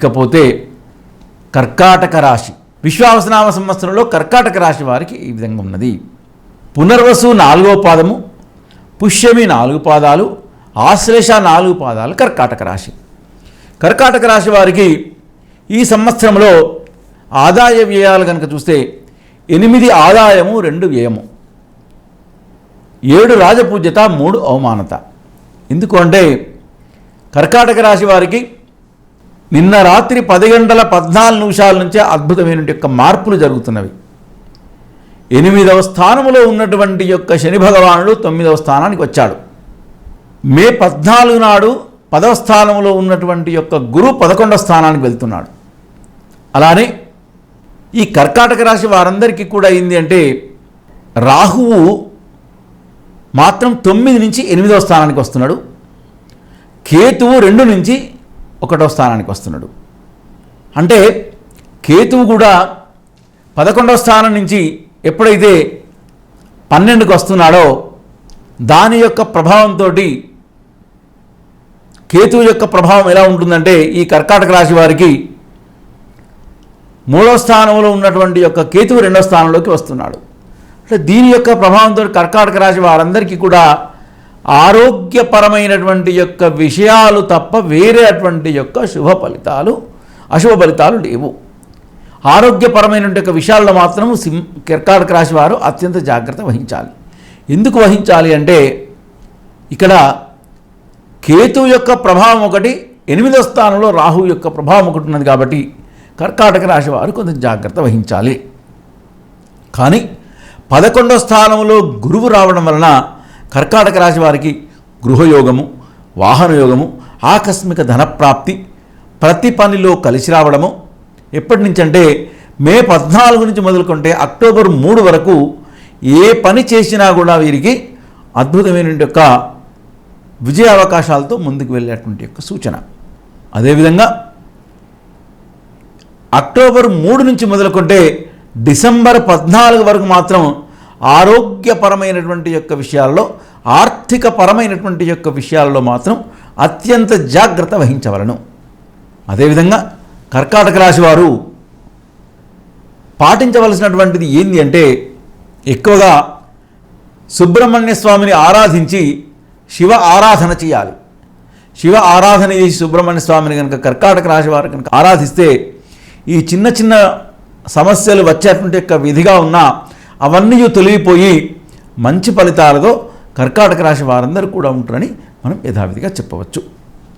ఇకపోతే కర్కాటక రాశి, విశ్వావసనామ సంవత్సరంలో కర్కాటక రాశి వారికి ఈ విధంగా ఉన్నది. పునర్వసు 4వ పాదము, పుష్యమి 4 పాదాలు, ఆశ్లేష 4 పాదాలు కర్కాటక రాశి. కర్కాటక రాశి వారికి ఈ సంవత్సరంలో ఆదాయ వ్యయాలు కనుక చూస్తే 8 ఆదాయము 2 వ్యయము, 7 రాజపూజ్యత 3 అవమానత. ఎందుకు అంటే కర్కాటక రాశి వారికి నిన్న రాత్రి 10:14 నుంచే అద్భుతమైన యొక్క మార్పులు జరుగుతున్నవి. 8వ స్థానంలో ఉన్నటువంటి యొక్క శని భగవానుడు 9వ స్థానానికి వచ్చాడు. మే 14 నాడు 10వ స్థానంలో ఉన్నటువంటి యొక్క గురు 11వ స్థానానికి వెళ్తున్నాడు. అలానే ఈ కర్కాటక రాశి వారందరికీ కూడా ఏంది అంటే రాహువు మాత్రం 9 నుంచి 8వ స్థానానికి వస్తున్నాడు. కేతువు 2 నుంచి 1వ స్థానానికి వస్తున్నాడు. అంటే కేతువు కూడా 11వ స్థానం నుంచి ఎప్పుడైతే 12కి వస్తున్నాడో దాని యొక్క ప్రభావంతో కేతువు యొక్క ప్రభావం ఎలా ఉంటుందంటే ఈ కర్కాటక రాశి వారికి 3వ స్థానంలో ఉన్నటువంటి యొక్క కేతువు 2వ స్థానంలోకి వస్తున్నాడు. అంటే దీని యొక్క ప్రభావంతో కర్కాటక రాశి వారందరికీ కూడా ఆరోగ్యపరమైనటువంటి యొక్క విషయాలు తప్ప వేరే అటువంటి యొక్క శుభ ఫలితాలు అశుభ ఫలితాలు లేవు. ఆరోగ్యపరమైనటువంటి యొక్క విషయాల్లో మాత్రం కర్కాటక రాశి వారు అత్యంత జాగ్రత్త వహించాలి. ఎందుకు వహించాలి అంటే ఇక్కడ కేతువు యొక్క ప్రభావం ఒకటి, 8వ స్థానంలో రాహువు యొక్క ప్రభావం ఒకటి ఉన్నది కాబట్టి కర్కాటక రాశి వారు కొంచెం జాగ్రత్త వహించాలి. కానీ 11వ స్థానంలో గురువు రావడం వలన కర్కాటక రాశి వారికి గృహయోగము, వాహనయోగము, ఆకస్మిక ధనప్రాప్తి, ప్రతి పనిలో కలిసి రావడము. ఎప్పటి నుంచి అంటే మే 14 నుంచి మొదలుకుంటే అక్టోబర్ 3 వరకు ఏ పని చేసినా కూడా వీరికి అద్భుతమైన యొక్క విజయ అవకాశాలతో ముందుకు వెళ్ళేటువంటి యొక్క సూచన. అదేవిధంగా అక్టోబర్ 3 నుంచి మొదలుకుంటే డిసెంబర్ 14 వరకు మాత్రం ఆరోగ్యపరమైనటువంటి యొక్క విషయాల్లో, ఆర్థిక పరమైనటువంటి యొక్క విషయాల్లో మాత్రం అత్యంత జాగ్రత్త వహించవలను. అదేవిధంగా కర్కాటక రాశి వారు పాటించవలసినటువంటిది ఏంటి అంటే ఎక్కువగా సుబ్రహ్మణ్య స్వామిని ఆరాధించి శివ ఆరాధన చేయాలి. శివ ఆరాధన చేసి సుబ్రహ్మణ్య స్వామిని కనుక కర్కాటక రాశి వారు కనుక ఆరాధిస్తే ఈ చిన్న చిన్న సమస్యలు వచ్చేటువంటి యొక్క విధిగా ఉన్నా అవన్నీ తొలగిపోయి మంచి ఫలితాలతో కర్కాటక రాశి వారందరూ కూడా ఉంటారని మనం యథావిధిగా చెప్పవచ్చు.